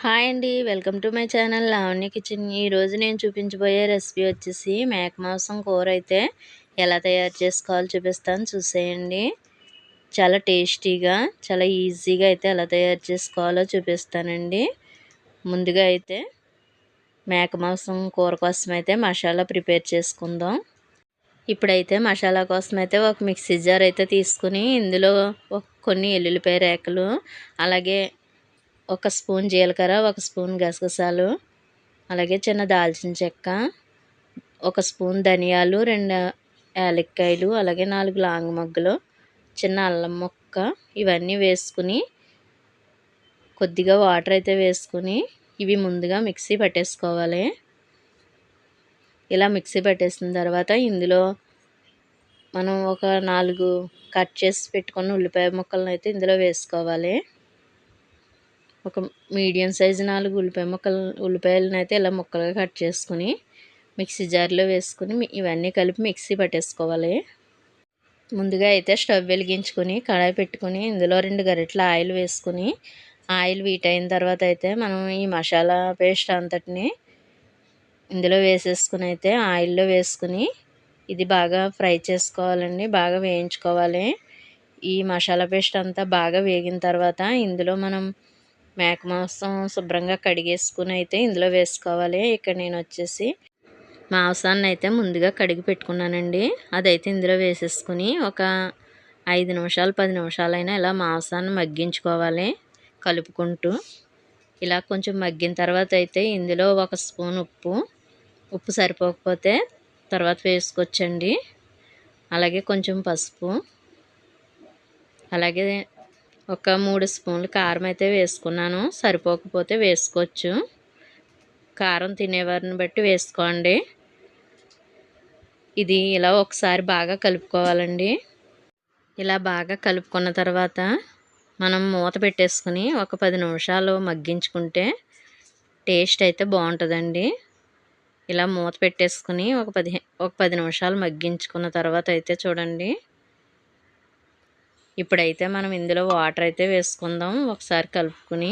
Hi అండి. Welcome to my channel Lavanya kitchen. ఈరోజు నేను చూపించబోయే రెసిపీ వచ్చేసి మేక మాంసం కూర అయితే ఎలా తయారు చేసుకోవాలో చూపిస్తాను, చూసేయండి. చాలా టేస్టీగా, చాలా ఈజీగా అయితే ఎలా తయారు చేసుకోవాలో చూపిస్తానండి. ముందుగా అయితే మేక మాంసం కూర కోసం అయితే మసాలా ప్రిపేర్ చేసుకుందాం. ఇప్పుడైతే మసాలా కోసం అయితే ఒక మిక్సీ జార్ అయితే తీసుకుని ఇందులో కొన్ని ఎల్లుల్లిపాయ రేకలు, అలాగే ఒక స్పూన్ జీలకర్ర, ఒక స్పూన్ గసగసాలు, అలాగే చిన్న దాల్చిన చెక్క, ఒక స్పూన్ ధనియాలు, 2 యాలక్కాయలు, అలాగే 4 లాంగ్ మొగ్గలు, చిన్న అల్లం ముక్క, ఇవన్నీ వేసుకుని కొద్దిగా వాటర్ అయితే వేసుకుని ఇవి ముందుగా మిక్సీ పట్టేసుకోవాలి. ఇలా మిక్సీ పట్టేసిన తర్వాత ఇందులో మనం ఒక 4 కట్ చేసి పెట్టుకున్న ఉల్లిపాయ ముక్కలను అయితే ఇందులో వేసుకోవాలి. ఒక మీడియం సైజు 4 ఉల్లిపాయలను అయితే ఇలా ముక్కలుగా కట్ చేసుకుని మిక్సీ జార్లో వేసుకుని ఇవన్నీ కలిపి మిక్సీ పట్టేసుకోవాలి. ముందుగా అయితే స్టవ్ వెలిగించుకొని కడాయి పెట్టుకుని ఇందులో 2 గరిటెల ఆయిల్ వేసుకుని ఆయిల్ హీట్ అయిన తర్వాత అయితే మనం ఈ మసాలా పేస్ట్ అంతటిని ఇందులో వేసేసుకుని అయితే ఆయిల్లో వేసుకుని ఇది బాగా ఫ్రై చేసుకోవాలండి, బాగా వేయించుకోవాలి. ఈ మసాలా పేస్ట్ అంతా బాగా వేగిన తర్వాత ఇందులో మనం మేక మాంసం శుభ్రంగా కడిగేసుకుని అయితే ఇందులో వేసుకోవాలి. ఇక్కడ నేను వచ్చేసి మాంసాన్ని అయితే ముందుగా కడిగి పెట్టుకున్నానండి. అదైతే ఇందులో వేసేసుకుని ఒక 5 నిమిషాలు 10 నిమిషాలైనా ఇలా మాంసాన్ని మగ్గించుకోవాలి కలుపుకుంటూ. ఇలా కొంచెం మగ్గిన తర్వాత అయితే ఇందులో ఒక స్పూన్ ఉప్పు సరిపోకపోతే తర్వాత వేసుకోవచ్చండి. అలాగే కొంచెం పసుపు, అలాగే ఒక 3 స్పూన్లు కారం అయితే వేసుకున్నాను. సరిపోకపోతే వేసుకోవచ్చు, కారం తినేవారిని బట్టి వేసుకోండి. ఇది ఇలా ఒకసారి బాగా కలుపుకోవాలండి. ఇలా బాగా కలుపుకున్న తర్వాత మనం మూత పెట్టేసుకుని ఒక 10 నిమిషాలు మగ్గించుకుంటే టేస్ట్ అయితే బాగుంటుందండి. ఇలా మూత పెట్టేసుకుని ఒక 10 నిమిషాలు మగ్గించుకున్న తర్వాత అయితే చూడండి, ఇప్పుడైతే మనం ఇందులో వాటర్ అయితే వేసుకుందాం. ఒకసారి కలుపుకుని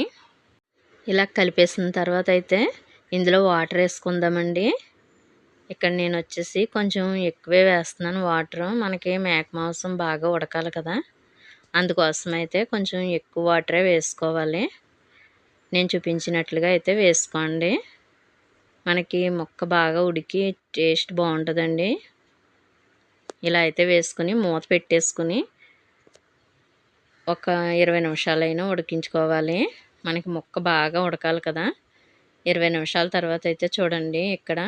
ఇలా కలిపేసిన తర్వాత అయితే ఇందులో వాటర్ వేసుకుందామండి. ఇక్కడ నేను వచ్చేసి కొంచెం ఎక్కువే వేస్తున్నాను వాటర్. మనకి మేక మాంసం బాగా ఉడకాలి కదా, అందుకోసం అయితే కొంచెం ఎక్కువ వాటరే వేసుకోవాలి. నేను చూపించినట్లుగా అయితే వేసుకోండి. మనకి ముక్క బాగా ఉడికి టేస్ట్ బాగుంటుందండి. ఇలా అయితే వేసుకుని మూత పెట్టేసుకుని ఒక 20 నిమిషాలైనా ఉడికించుకోవాలి. మనకి ముక్క బాగా ఉడకాలి కదా. 20 నిమిషాల తర్వాత అయితే చూడండి, ఇక్కడ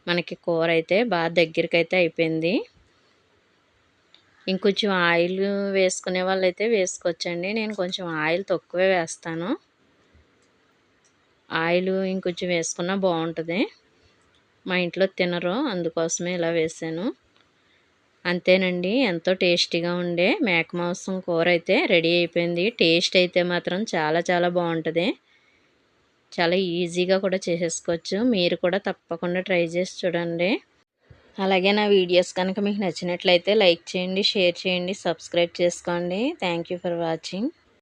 మనకి కూర అయితే బాగా దగ్గరికి అయితే అయిపోయింది. ఇంకొంచెం ఆయిల్ వేసుకునే వాళ్ళు అయితే వేసుకోవచ్చండి. నేను కొంచెం ఆయిల్ తక్కువే వేస్తాను. ఆయిల్ ఇంకొంచెం వేసుకున్నా బాగుంటుంది. మా ఇంట్లో తినరు, అందుకోసమే ఇలా వేసాను. అంతేనండి, ఎంతో టేస్టీగా ఉండే మేక మాంసం కూర అయితే రెడీ అయిపోయింది. టేస్ట్ అయితే మాత్రం చాలా చాలా బాగుంటుంది. చాలా ఈజీగా కూడా చేసేసుకోవచ్చు. మీరు కూడా తప్పకుండా ట్రై చేసి చూడండి. అలాగే నా వీడియోస్ కనుక మీకు నచ్చినట్లయితే లైక్ చేయండి, షేర్ చేయండి, సబ్స్క్రైబ్ చేసుకోండి. Thank you for watching.